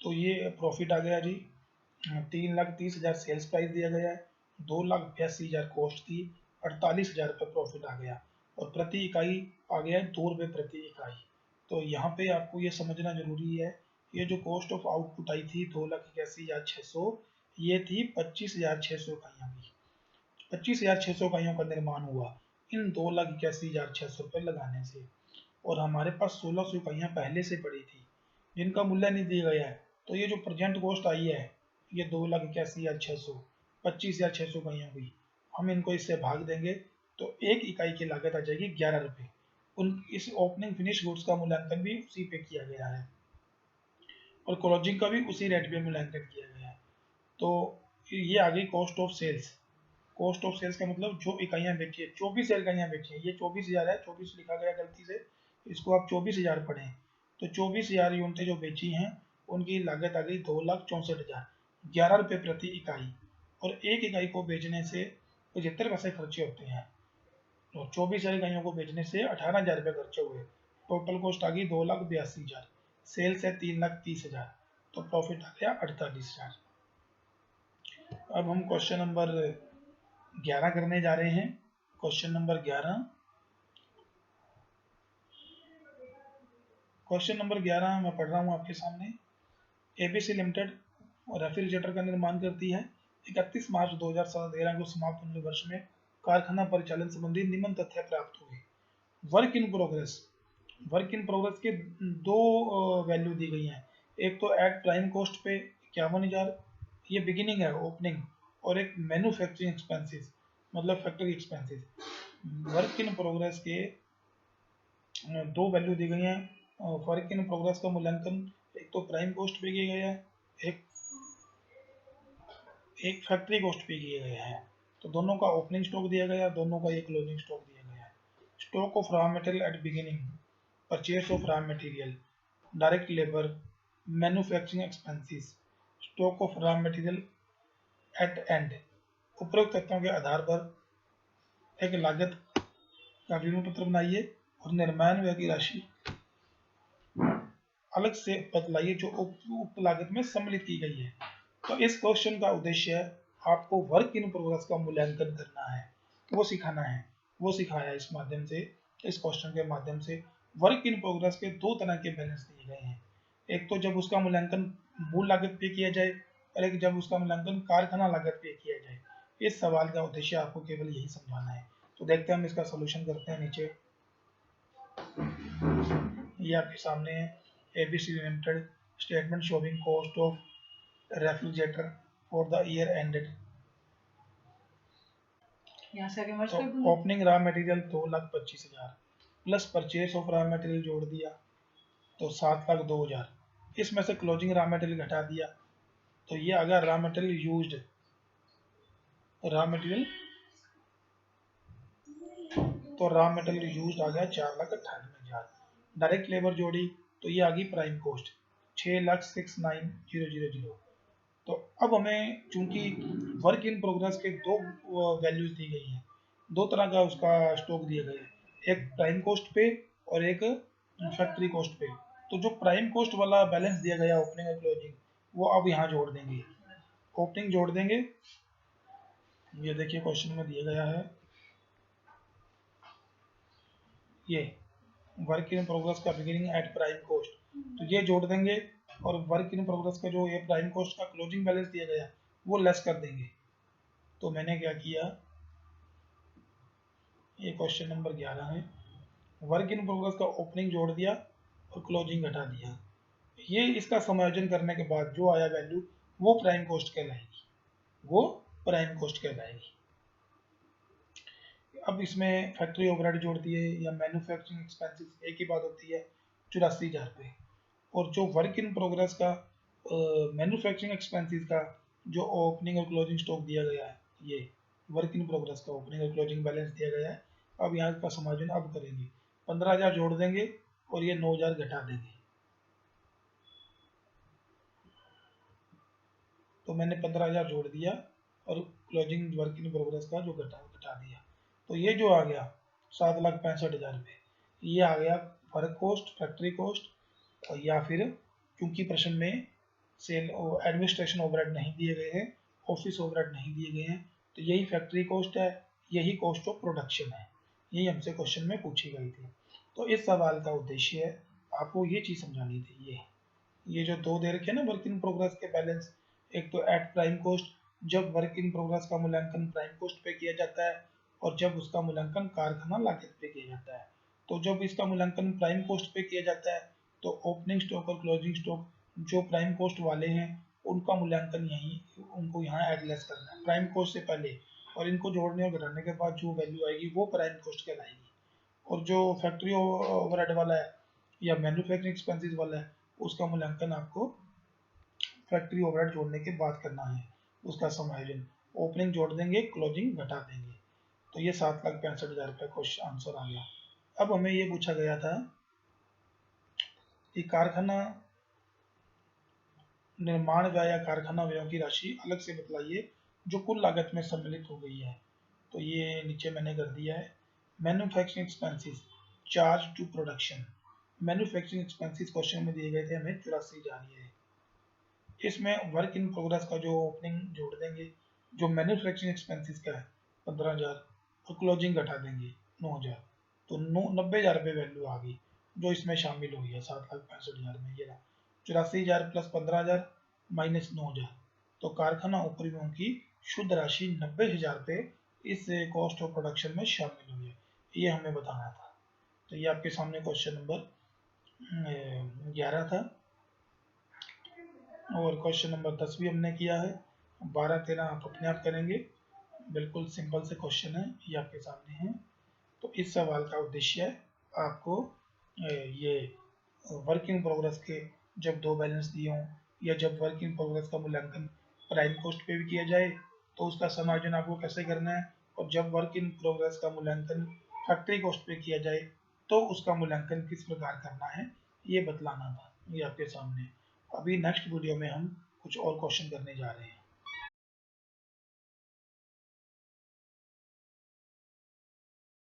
तो ये प्रॉफिट आ गया जी 3,30,000 सेल्स प्राइस दिया गया है, 2,82,000 कॉस्ट थी, 48,000 रुपये प्रॉफिट आ गया और प्रति इकाई आ गया है 2 रुपये प्रति इकाई। तो यहाँ पे आपको ये समझना जरूरी है, ये जो कॉस्ट ऑफ आउटपुट आई थी 2,81,600, ये थी 25,600 इकाइयों की। 25,600 इकाइयों का निर्माण हुआ इन 2,81,600 रुपये लगाने से, और हमारे पास 1,600 इकाइयाँ पहले से पड़ी थी जिनका मूल्य नहीं दिया गया है। तो ये जो प्रेजेंट कॉस्ट आई है ये 2,81,600, 25,600 इकाइयों की, हम इनको इससे भाग देंगे तो एक इकाई की लागत आ जाएगी 11 रुपये। इस ओपनिंग फिनिश गुड्स का मूल्यांकन भी उसी पे किया गया है और क्लोजिंग का भी उसी रेट पे मूल्यांकन किया गया है। तो ये आ गई cost of sales. Cost of sales का मतलब जो इकाइयाँ बेची है, 24,000 इकाइयाँ बेची है, ये 24,000 है, 24 लिखा गया गलती से, इसको आप 24,000 पढ़ें। तो 24,000 यूनिटें जो बेची हैं उनकी लागत आ गई 2,64,000, 11 रुपये प्रति इकाई, और एक इकाई को बेचने से 75 पैसे खर्चे होते हैं। तो 24,000 इकाइयों को बेचने से 18,000 रुपये खर्चे हुए, टोटल कॉस्ट आ गई 2,82,000, सेल्स है 3,30,000, तो प्रॉफिट आ गया 48,000। अब हम क्वेश्चन नंबर 11 करने जा रहे हैं। क्वेश्चन नंबर 11, क्वेश्चन नंबर 11 मैं पढ़ रहा हूँ आपके सामने। एबीसी लिमिटेड रेफ्रिजरेटर का निर्माण करती है। 31 मार्च 2013 को समाप्त होने वर्ष में कारखाना परिचालन संबंधी निम्न तथ्य प्राप्त हुए। Work in progress, work in progress के दो वैल्यू दी गई हैं। एक तो एट प्राइम कॉस्ट पे 51,000, ये बिगिनिंग है ओपनिंग, और एक मैन्युफैक्चरिंग एक्सपेंसेस मतलब factory expenses. Work in progress के दो वैल्यू दी गई हैं। वर्क इन प्रोग्रेस का मूल्यांकन एक तो प्राइम कॉस्ट पे किया गया है, एक फैक्ट्री कॉस्ट पे किया गया है। तो दोनों का ओपनिंग स्टॉक दिया गया, दोनों का एक क्लोजिंग स्टॉक दिया गया है। Stock of raw material at beginning, purchase of raw material, direct labour, manufacturing expenses, stock of raw material at and. उपरोक्त तथ्यों के आधार पर एक लागत का विवरण पत्र बनाइए और निर्माण व्यय की राशि अलग से बतलाइए जो उक्त लागत में सम्मिलित की गई है। तो इस क्वेश्चन का उद्देश्य आपको वर्क इन प्रोग्रेस का मूल्यांकन करना है, वो सिखाना है, वो सिखाया इस माध्यम से, इस क्वेश्चन के माध्यम से। वर्क इन प्रोग्रेस के दो तरह के बैलेंस दिए गए हैं, एक तो जब उसका मूल्यांकन मूल लागत पे किया जाए और एक जब उसका मूल्यांकन कारखाना लागत पे किया जाए। इस सवाल का उद्देश्य आपको केवल यही समझाना है। तो देखते हैं हम इसका सोल्यूशन करते हैं। नीचे ये आपके सामने है, ABC limited statement showing cost of refrigerator for the year ended. तो opening raw material 2,25,000 plus purchase of raw material जोड़ दिया तो 7,02,000, इसमें से क्लोजिंग रॉ मटेरियल घटा दिया तो ये आ गया raw material used. Raw material तो रॉ मटेरियल यूज्ड आ गया 4,98,000। डायरेक्ट लेबर जोड़ी तो ये आ गई प्राइम कॉस्ट 6,69,000। तो अब हमें चूंकि वर्क इन प्रोग्रेस के दो वैल्यूज दी गई हैं, दो तरह का उसका स्टॉक दिया गया है, एक प्राइम कॉस्ट पे और एक फैक्ट्री कॉस्ट पे। तो जो प्राइम कॉस्ट वाला बैलेंस दिया गया ओपनिंग और क्लोजिंग, वो अब यहाँ जोड़ देंगे। ओपनिंग जोड़ देंगे, ये देखिए क्वेश्चन में दिया गया है, ये वर्क इन प्रोग्रेस का बिगिनिंग एट प्राइम कॉस्ट, तो ये जोड़ देंगे और वर्क इन प्रोग्रेस का जो ये प्राइम कॉस्ट का क्लोजिंग बैलेंस दिया गया वो लेस कर देंगे। तो मैंने क्या किया, ये क्वेश्चन नंबर 11 है, वर्क इन प्रोग्रेस का ओपनिंग जोड़ दिया और क्लोजिंग घटा दिया। ये इसका समायोजन करने के बाद जो आया वैल्यू वो प्राइम कॉस्ट कहलाएगी, वो प्राइम कॉस्ट कहलाएगी। अब इसमें फैक्ट्री ओवरहेड जोड़ दिए या मैन्युफैक्चरिंग एक्सपेंसेस एक ही बात होती है 84,000 रुपये, और जो वर्क इन प्रोग्रेस का मैन्युफैक्चरिंग एक्सपेंसेस का जो ओपनिंग और क्लोजिंग स्टॉक दिया गया है, ये वर्क इन प्रोग्रेस का ओपनिंग और क्लोजिंग बैलेंस दिया गया है। अब यहाँ का समायोजन अब करेंगे, 15,000 जोड़ देंगे और ये 9,000 घटा देंगे। तो मैंने 15,000 जोड़ दिया और क्लोजिंग वर्क इन प्रोग्रेस का जो घटा दिया, तो ये जो आ गया 7,65,000 रुपये, ये आ गया वर्क कॉस्ट, फैक्ट्री कॉस्ट, और या फिर क्योंकि प्रश्न में सेल एडमिनिस्ट्रेशन ओवरहेड नहीं दिए गए हैं, ऑफिस ओवरहेड नहीं दिए गए हैं, तो यही फैक्ट्री कॉस्ट है, यही कॉस्ट ऑफ प्रोडक्शन है। यही हमसे क्वेश्चन में पूछी गई थी। तो इस सवाल का उद्देश्य है आपको ये चीज़ समझानी थी। ये जो दो दे रखे हैं ना वर्क इन प्रोग्रेस के बैलेंस, एक तो एट प्राइम कॉस्ट, जब वर्क इन प्रोग्रेस का मूल्यांकन प्राइम कॉस्ट पे किया जाता है, और जब उसका मूल्यांकन कारखाना लागत पे किया जाता है। तो जब इसका मूल्यांकन प्राइम कॉस्ट पे किया जाता है तो ओपनिंग स्टॉक और क्लोजिंग स्टॉक जो प्राइम कॉस्ट वाले हैं उनका मूल्यांकन उनको यहाँ एडलेस करना है प्राइम कॉस्ट से पहले, और इनको जोड़ने और घटाने के बाद जो वैल्यू आएगी वो प्राइम कॉस्ट कहलाएगी। और जो फैक्ट्री ओवरहेड वाला है या मैन्युफैक्चरिंग एक्सपेंसेस वाला है उसका मूल्यांकन आपको फैक्ट्री ओवरहेड जोड़ने के बाद करना है, उसका समायोजन। ओपनिंग जोड़ देंगे, क्लोजिंग घटा देंगे। तो ये 7,65,000 रुपये क्वेश्चन आंसर आ गया। अब हमें ये पूछा गया था कि कारखाना निर्माण व्यय या कारखाना व्ययों की राशि अलग से बतलाइए जो कुल लागत में सम्मिलित हो गई है। तो ये नीचे मैंने कर दिया है। Manufacturing expenses charge to production, manufacturing expenses question में दिए गए थे हमें 84,000 है। इसमें वर्क इन प्रोग्रेस का जो ओपनिंग जोड़ देंगे, जो मैन्युफैक्चरिंग एक्सपेंसेस का है 15,000, और क्लोजिंग घटा देंगे 9,000, तो 90,000 रुपये वैल्यू आ गई जो इसमें शामिल हुई है 7,65,000 में। ये 84,000 प्लस 15,000 माइनस 9,000, तो कारखाना उपरियों की शुद्ध राशि 90,000 रुपये इस कॉस्ट ऑफ प्रोडक्शन में शामिल हुई है, ये हमें बताना था। तो ये आपके सामने क्वेश्चन नंबर 11 था, और क्वेश्चन नंबर 10 भी हमने किया है। 12-13 आप अपने आप करेंगे, बिल्कुल सिंपल से क्वेश्चन है, ये आपके सामने है। तो इस सवाल का उद्देश्य है आपको ये वर्क इन प्रोग्रेस के जब दो बैलेंस दिए हों, या जब वर्क इन प्रोग्रेस का मूल्यांकन प्राइम कॉस्ट पे भी किया जाए तो उसका समायोजन आपको कैसे करना है, और जब वर्क इन प्रोग्रेस का मूल्यांकन फैक्ट्री कॉस्ट पे किया जाए तो उसका मूल्यांकन किस प्रकार करना है, ये बतलाना था। ये आपके सामने। अभी नेक्स्ट वीडियो में हम कुछ और क्वेश्चन करने जा रहे हैं।